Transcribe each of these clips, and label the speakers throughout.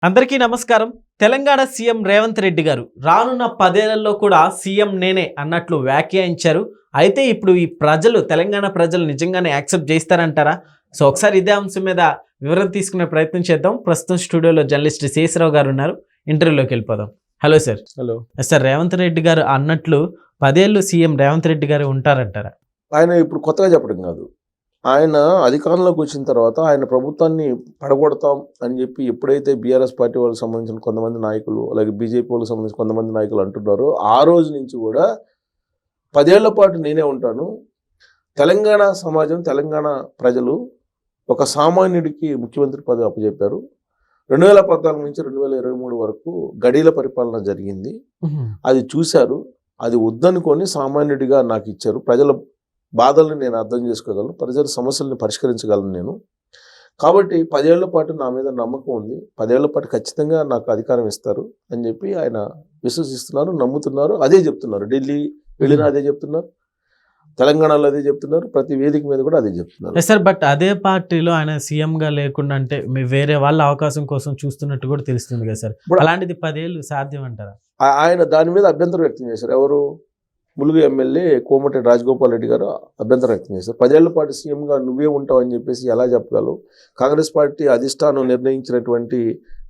Speaker 1: అందరికీ నమస్కారం. తెలంగాణ సీఎం రేవంత్ రెడ్డి గారు రానున్న 10 ఏళ్లలో కూడా సీఎం నేనే అన్నట్లు వ్యాఖ్యానించారు. అయితే ఇప్పుడు ఈ తెలంగాణ ప్రజలు నిజంగానే యాక్సెప్ట్ చేస్తారంటారా? సో ఒకసారి ఇదే అంశం మీద వివరణ తీసుకునే ప్రయత్నం చేద్దాం. ప్రస్తుతం స్టూడియోలో జర్నలిస్ట్ శేషరావు గారు ఉన్నారు. ఇంటర్వ్యూలోకి వెళ్ళిపోదాం. Hello sir.
Speaker 2: Hello
Speaker 1: sir, Revanth Reddy గారు అన్నట్లు 10 ఏళ్ళు సీఎం రేవంత్ రెడ్డి గారు ఉంటారంటారా?
Speaker 2: ఆయన ఇప్పుడు కొత్తగా చెప్పడం కాదు. ఆయన అధికారంలోకి వచ్చిన తర్వాత ఆయన ప్రభుత్వాన్ని పడగొడతాం అని చెప్పి ఎప్పుడైతే బీఆర్ఎస్ పార్టీ వాళ్ళకి సంబంధించిన కొంతమంది నాయకులు, అలాగే బీజేపీ వాళ్ళకి సంబంధించిన కొంతమంది నాయకులు అంటున్నారో, ఆ రోజు నుంచి కూడా 10 ఏళ్ల పాటు నేనే ఉంటాను, తెలంగాణ సమాజం, తెలంగాణ ప్రజలు ఒక సామాన్యుడికి ముఖ్యమంత్రి పదవి అప్పచెప్పారు. 2014 నుంచి 2023 వరకు గడీల పరిపాలన జరిగింది. అది చూశారు. అది వద్దనుకొని సామాన్యుడిగా నాకు ఇచ్చారు. ప్రజల బాధల్ని నేను అర్థం చేసుకోగలను, ప్రజల సమస్యలను పరిష్కరించగలను నేను. కాబట్టి 10 ఏళ్ల పాటు నా మీద నమ్మకం ఉంది. 10 ఏళ్ల పాటు ఖచ్చితంగా నాకు అధికారం ఇస్తారు అని చెప్పి ఆయన విశ్వసిస్తున్నారు, నమ్ముతున్నారు. అదే చెప్తున్నారు. ఢిల్లీ వెళ్ళినా అదే చెప్తున్నారు, తెలంగాణలో అదే చెప్తున్నారు, ప్రతి వేదిక మీద కూడా అదే చెప్తున్నారు.
Speaker 1: సార్, బట్ అదే పార్టీలో ఆయన సీఎంగా లేకుండా అంటే మీ వేరే వాళ్ళ అవకాశం కోసం చూస్తున్నట్టు కూడా తెలుస్తుంది కదా సార్. అలాంటిది 10 ఏళ్ళు సాధ్యం అంటారా?
Speaker 2: ఆయన దాని మీద అభ్యంతరం వ్యక్తం చేశారు. ఎవరు? ములుగు ఎమ్మెల్యే కోమటిరెడ్డి రాజగోపాల్ రెడ్డి గారు అభ్యంతరం వ్యక్తం చేశారు. 10 ఏళ్ల పాటు సీఎంగా నువ్వే ఉంటావు అని చెప్పేసి ఎలా చెప్పగలవు? కాంగ్రెస్ పార్టీ అధిష్టానం నిర్ణయించినటువంటి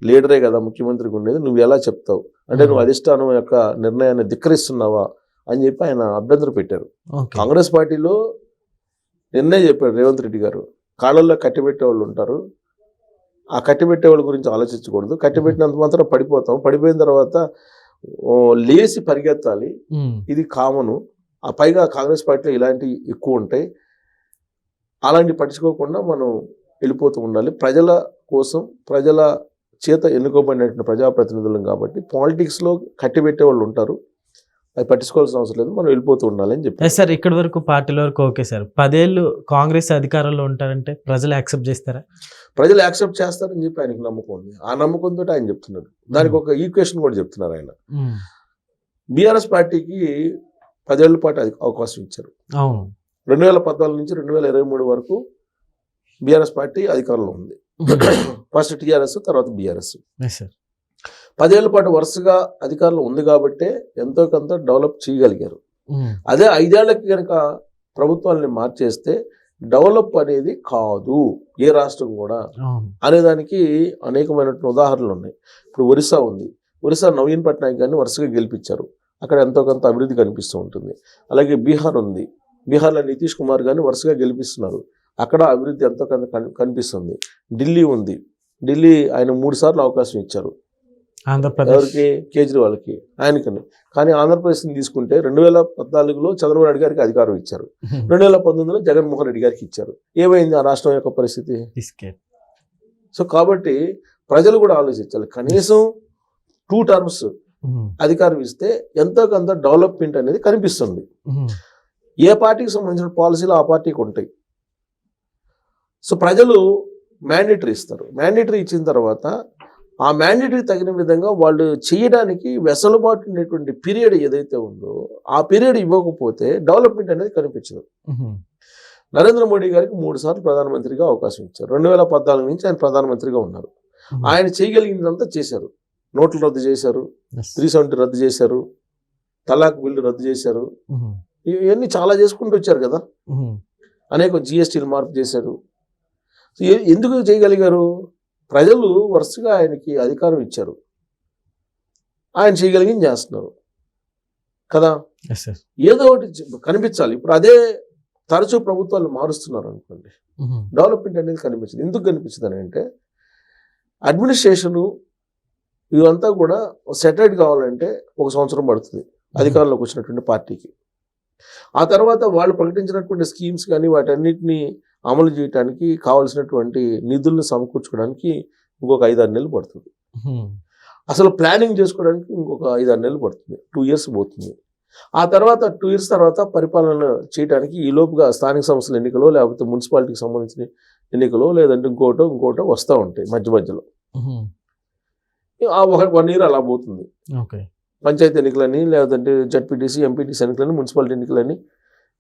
Speaker 2: లీడరే కదా ముఖ్యమంత్రికి ఉండేది, నువ్వు ఎలా చెప్తావు? అంటే నువ్వు అధిష్టానం యొక్క నిర్ణయాన్ని ధిక్కరిస్తున్నావా అని చెప్పి ఆయన అభ్యంతరం పెట్టారు. కాంగ్రెస్ పార్టీలో నిన్నే చెప్పాడు రేవంత్ రెడ్డి గారు, కాళ్ళల్లో కట్టిపెట్టే వాళ్ళు ఉంటారు, ఆ కట్టిపెట్టే వాళ్ళ గురించి ఆలోచించకూడదు, కట్టిపెట్టినంత మాత్రం పడిపోతాం, పడిపోయిన తర్వాత లేచి పరిగెత్తాలి, ఇది కామను. ఆ పైగా కాంగ్రెస్ పార్టీలో ఇలాంటివి ఎక్కువ ఉంటాయి, అలాంటి పట్టించుకోకుండా మనం వెళ్ళిపోతూ ఉండాలి. ప్రజల కోసం, ప్రజల చేత ఎన్నుకోబడినటువంటి ప్రజాప్రతినిధులం కాబట్టి పాలిటిక్స్లో కట్టిపెట్టే వాళ్ళు ఉంటారు, అది పట్టించుకోవాల్సిన అవసరం లేదు, మనం వెళ్ళిపోతూ ఉండాలి అని చెప్పి.
Speaker 1: సార్, ఇక్కడి వరకు పార్టీల వరకు ఓకే సార్. 10 ఏళ్ళు కాంగ్రెస్ అధికారంలో ఉంటారంటే ప్రజలు యాక్సెప్ట్ చేస్తారా?
Speaker 2: ప్రజలు యాక్సెప్ట్ చేస్తారని చెప్పి ఆయనకు నమ్మకం ఉంది. ఆ నమ్మకంతో ఆయన చెప్తున్నాడు. దానికి ఒక ఈక్వేషన్ కూడా చెప్తున్నారు ఆయన. బీఆర్ఎస్ పార్టీకి 10 ఏళ్ల పాటు అవకాశం ఇచ్చారు. 2014 నుంచి 2023 వరకు బీఆర్ఎస్ పార్టీ అధికారంలో ఉంది. ఫస్ట్ టీఆర్ఎస్, తర్వాత బీఆర్ఎస్. 10 ఏళ్ల పాటు వరుసగా అధికారంలో ఉంది కాబట్టి ఎంతో కొంత డెవలప్ చేయగలిగారు. అదే 5 ఏళ్లకి కనుక ప్రభుత్వాన్ని మార్చేస్తే డెవలప్ అనేది కాదు ఏ రాష్ట్రం కూడా అనేదానికి అనేకమైనటువంటి ఉదాహరణలు ఉన్నాయి. ఇప్పుడు ఒరిస్సా ఉంది. ఒరిస్సా నవీన్ పట్నాయక్ గారిని వరుసగా గెలిపించారు, అక్కడ ఎంతో కొంత అభివృద్ధి కనిపిస్తూ ఉంటుంది. అలాగే బీహార్ ఉంది. బీహార్లో నితీష్ కుమార్ గారిని వరుసగా గెలిపిస్తున్నారు, అక్కడ అభివృద్ధి ఎంతో కొంత కనిపిస్తుంది. ఢిల్లీ ఉంది. ఢిల్లీ ఆయన 3 సార్లు అవకాశం ఇచ్చారు. ఎవరికి? కేజ్రీవాల్కి, ఆయనకని. కానీ ఆంధ్రప్రదేశ్ని తీసుకుంటే 2014లో చంద్రబాబు నాయుడు గారికి అధికారం ఇచ్చారు, 2019లో జగన్మోహన్ రెడ్డి గారికి ఇచ్చారు. ఏమైంది ఆ రాష్ట్రం యొక్క పరిస్థితి? సో కాబట్టి ప్రజలు కూడా ఆలోచించాలి. కనీసం 2 టర్మ్స్ అధికారం ఇస్తే ఎంతో కొంత డెవలప్మెంట్ అనేది కనిపిస్తుంది. ఏ పార్టీకి సంబంధించిన పాలసీలు ఆ పార్టీకి ఉంటాయి. సో ప్రజలు మ్యాండేటరీ ఇస్తారు. మ్యాండేటరీ ఇచ్చిన తర్వాత ఆ మ్యాండేటరీ తగిన విధంగా వాళ్ళు చేయడానికి వెసులుబాటు ఉండేటువంటి పీరియడ్ ఏదైతే ఉందో ఆ పీరియడ్ ఇవ్వకపోతే డెవలప్మెంట్ అనేది కనిపించదు. నరేంద్ర మోడీ గారికి 3 సార్లు ప్రధానమంత్రిగా అవకాశం ఇచ్చారు. 2014 నుంచి ఆయన ప్రధానమంత్రిగా ఉన్నారు. ఆయన చేయగలిగినంతా చేశారు. నోట్లు రద్దు చేశారు, 370 రద్దు చేశారు, తలాక్ బిల్లు రద్దు చేశారు, ఇవన్నీ చాలా చేసుకుంటూ వచ్చారు కదా. అనేక జిఎస్టీలు మార్పు చేశారు. ఎందుకు చేయగలిగారు? ప్రజలు వరుసగా ఆయనకి అధికారం ఇచ్చారు, ఆయన చేయగలిగింది చేస్తున్నారు కదా. ఏదో ఒకటి కనిపించాలి. ఇప్పుడు అదే తరచూ ప్రభుత్వాలు మారుస్తున్నారు అనుకోండి, డెవలప్మెంట్ అనేది కనిపించదు. ఎందుకు కనిపించదు అని అంటే అడ్మినిస్ట్రేషను ఇదంతా కూడా సెటిల్డ్ కావాలంటే 1 సంవత్సరం పడుతుంది అధికారంలోకి వచ్చినటువంటి పార్టీకి. ఆ తర్వాత వాళ్ళు ప్రకటించినటువంటి స్కీమ్స్ కానీ వాటన్నిటిని అమలు చేయడానికి కావాల్సినటువంటి నిధులను సమకూర్చుకోవడానికి ఇంకొక 5-6 నెలలు పడుతుంది. అసలు ప్లానింగ్ చేసుకోవడానికి ఇంకొక 5-6 నెలలు పడుతుంది. 2 years పోతుంది. ఆ తర్వాత 2 years తర్వాత పరిపాలన చేయడానికి ఈ లోపుగా స్థానిక సంస్థల ఎన్నికలో, లేకపోతే మున్సిపాలిటీకి సంబంధించిన ఎన్నికలో, లేదంటే ఇంకోటో వస్తూ ఉంటాయి మధ్యలో. ఆ 1 year అలా పోతుంది. పంచాయతీ ఎన్నికలని, లేదంటే జడ్పీటీసీ, ఎంపీటీసీ ఎన్నికలని, మున్సిపాలిటీ ఎన్నికలని,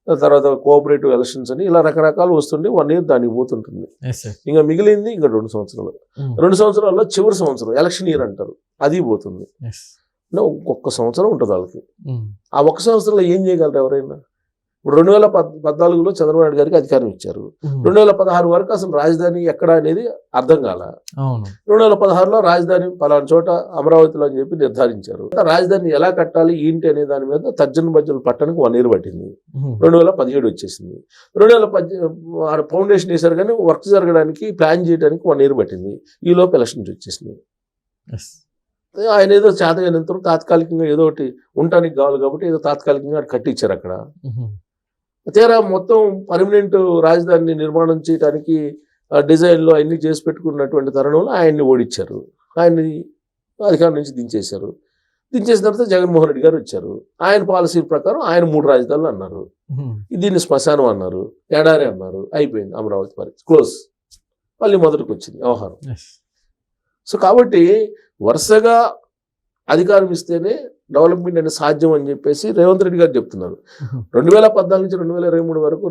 Speaker 2: తర్వాత కోఆపరేటివ్ ఎలక్షన్స్ అని ఇలా రకరకాలు వస్తుంటే 1 year దానికి పోతుంటుంది.
Speaker 1: Yes sir.
Speaker 2: ఇంకా మిగిలింది ఇంకా 2 సంవత్సరాలు. 2 సంవత్సరాల్లో చివరి సంవత్సరం ఎలక్షన్ ఇయర్ అంటారు, అది పోతుంది.
Speaker 1: ఎస్.
Speaker 2: అంటే ఒక్క సంవత్సరం ఉంటుంది వాళ్ళకి. ఆ ఒక్క సంవత్సరంలో ఏం చేయగలరు ఎవరైనా? ఇప్పుడు 2014లో చంద్రబాబు నాయుడు గారికి అధికారం ఇచ్చారు. 2016 వరకు అసలు రాజధాని ఎక్కడ అనేది అర్థం కాల.
Speaker 1: అవును.
Speaker 2: 2016లో రాజధాని పలానా చోట అమరావతిలో అని చెప్పి నిర్ధారించారు. రాజధాని ఎలా కట్టాలి ఏంటి అనే దాని మీద తర్జన భర్జనలు పట్టడానికి 1 year పట్టింది. 2017 వచ్చేసింది. 2018 ఫౌండేషన్ వేశారు కానీ వర్క్ జరగడానికి ప్లాన్ చేయడానికి 1 year పట్టింది. ఈ లోపు ఎలక్షన్స్ వచ్చేసినాయి. ఆయన ఏదో చేతగానంత తాత్కాలికంగా ఏదో ఒకటి ఉండటానికి కావాలి కాబట్టి ఏదో తాత్కాలికంగా కట్టించారు అక్కడ. తీరా మొత్తం పర్మనెంట్ రాజధానిని నిర్మాణం చేయడానికి డిజైన్లో అన్ని చేసి పెట్టుకున్నటువంటి తరుణంలో ఆయన్ని ఓడించారు. ఆయన్ని అధికారం నుంచి దించేశారు. దించేసిన తర్వాత జగన్మోహన్ రెడ్డి గారు వచ్చారు. ఆయన పాలసీ ప్రకారం ఆయన 3 రాజధానులు అన్నారు. దీన్ని శ్మశానం అన్నారు, ఎడారి అన్నారు. అయిపోయింది అమరావతి పరిస్థితి క్లోజ్. మళ్ళీ మొదటికి వచ్చింది వ్యవహారం. సో కాబట్టి వరుసగా అధికారం ఇస్తేనే డెవలప్మెంట్ అనేది సాధ్యం అని చెప్పేసి రేవంత్ రెడ్డి గారు చెప్తున్నారు. 2014 నుంచి 2023 వరకు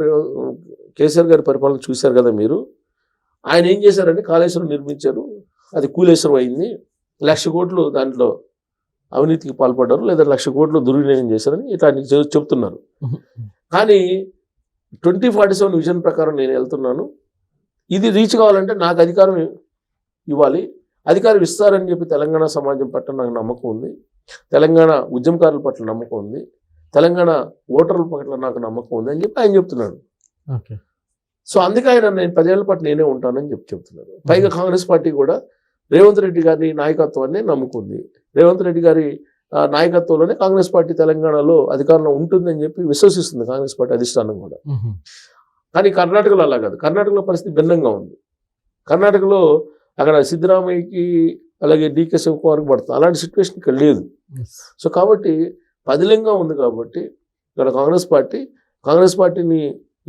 Speaker 2: కేసీఆర్ గారి పరిపాలన చూశారు కదా మీరు. ఆయన ఏం చేశారంటే కాళేశ్వరం నిర్మించారు, అది కూలేశ్వరం అయింది. 1,00,000 కోట్లు దాంట్లో అవినీతికి పాల్పడ్డారు, లేదా 1,00,000 కోట్లు దుర్వినియోగం చేశారని ఇట్లాంటి చెప్తున్నారు. కానీ 2047 విజన్ ప్రకారం నేను వెళ్తున్నాను, ఇది రీచ్ కావాలంటే నాకు అధికారం ఇవ్వాలి, అధికారం ఇస్తారని చెప్పి తెలంగాణ సమాజం పట్ల నాకు నమ్మకం ఉంది, తెలంగాణ ఉద్యమకారుల పట్ల నమ్మకం ఉంది, తెలంగాణ ఓటర్ల పట్ల నాకు నమ్మకం ఉంది అని చెప్పి ఆయన చెప్తున్నాడు. సో అందుకే ఆయన నేను 10 ఏళ్ల పాటు నేనే ఉంటానని చెప్తున్నారు. పైగా కాంగ్రెస్ పార్టీ కూడా రేవంత్ రెడ్డి గారి నాయకత్వాన్ని నమ్ముకుంది. రేవంత్ రెడ్డి గారి నాయకత్వంలోనే కాంగ్రెస్ పార్టీ తెలంగాణలో అధికారంలో ఉంటుందని చెప్పి విశ్వసిస్తుంది కాంగ్రెస్ పార్టీ అధిష్టానం కూడా. కానీ కర్ణాటకలో అలా కాదు. కర్ణాటకలో పరిస్థితి భిన్నంగా ఉంది. కర్ణాటకలో అక్కడ సిద్ధరామయ్యకి అలాగే డీకే శివకుమార్కి పడుతుంది. అలాంటి సిచ్యువేషన్ ఇక్కడ లేదు. సో కాబట్టి పదిలంగా ఉంది కాబట్టి ఇక్కడ కాంగ్రెస్ పార్టీని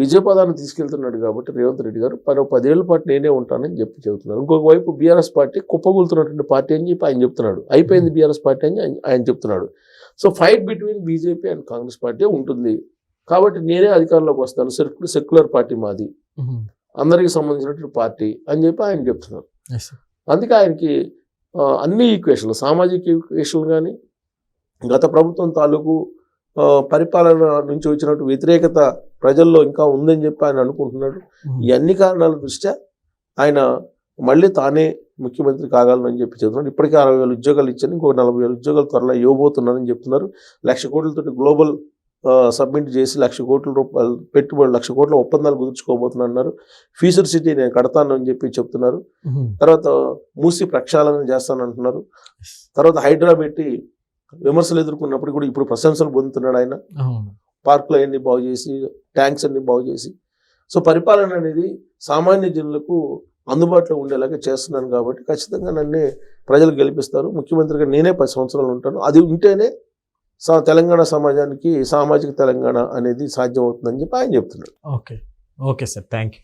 Speaker 2: విజయపదాన్ని తీసుకెళ్తున్నాడు కాబట్టి రేవంత్ రెడ్డి గారు 10 ఏళ్ల పాటు నేనే ఉంటానని చెప్తున్నారు. ఇంకొక వైపు బీఆర్ఎస్ పార్టీ కుప్పగూలుతున్నటువంటి పార్టీ అని చెప్పి ఆయన చెప్తున్నాడు. అయిపోయింది బీఆర్ఎస్ పార్టీ అని ఆయన చెప్తున్నాడు. So fight between BJP and Congress party ఉంటుంది కాబట్టి నేనే అధికారంలోకి వస్తాను, సెక్యులర్ పార్టీ మాది, అందరికి సంబంధించినటువంటి పార్టీ అని చెప్పి ఆయన చెప్తున్నారు. అందుకే ఆయనకి అన్ని ఈక్వేషన్లు, సామాజిక ఈక్వేషన్లు కానీ గత ప్రభుత్వం తాలూకు పరిపాలన నుంచి వచ్చినట్టు వ్యతిరేకత ప్రజల్లో ఇంకా ఉందని చెప్పి ఆయన అనుకుంటున్నాడు. ఈ అన్ని కారణాల దృష్ట్యా ఆయన మళ్ళీ తానే ముఖ్యమంత్రి కాగలనని చెప్పి చెప్తున్నాడు. ఇప్పటికే 60,000 ఉద్యోగాలు ఇచ్చాను, ఇంకొక 40,000 ఉద్యోగాలు త్వరలో ఇవ్వబోతున్నానని చెప్తున్నారు. 1,00,000 కోట్లతో గ్లోబల్ సబ్మిట్ చేసి 1,00,000 కోట్ల రూపాయలు పెట్టుబడి 1,00,000 కోట్ల ఒప్పందాలు కుదుర్చుకోబోతున్నారు. ఫ్యూచర్ సిటీ నేను కడతాను అని చెప్పి చెప్తున్నారు. తర్వాత మూసి ప్రక్షాళన చేస్తానంటున్నారు. తర్వాత హైడ్రా పెట్టి విమర్శలు ఎదుర్కొన్నప్పుడు కూడా ఇప్పుడు ప్రశంసలు పొందుతున్నాడు ఆయన. పార్కులు అన్ని బాగు చేసి, ట్యాంక్స్ అన్ని బాగు చేసి. సో పరిపాలన అనేది సామాన్య జనులకు అందుబాటులో ఉండేలాగా చేస్తున్నాను కాబట్టి ఖచ్చితంగా నన్నే ప్రజలు గెలిపిస్తారు. ముఖ్యమంత్రిగా నేనే 10 సంవత్సరాలు ఉంటాను. అది ఉంటేనే తెలంగాణ సమాజానికి సామాజిక తెలంగాణ అనేది సాధ్యం అవుతుందని చెప్పి ఆయన చెప్తున్నాడు.
Speaker 1: Okay sir, thank you.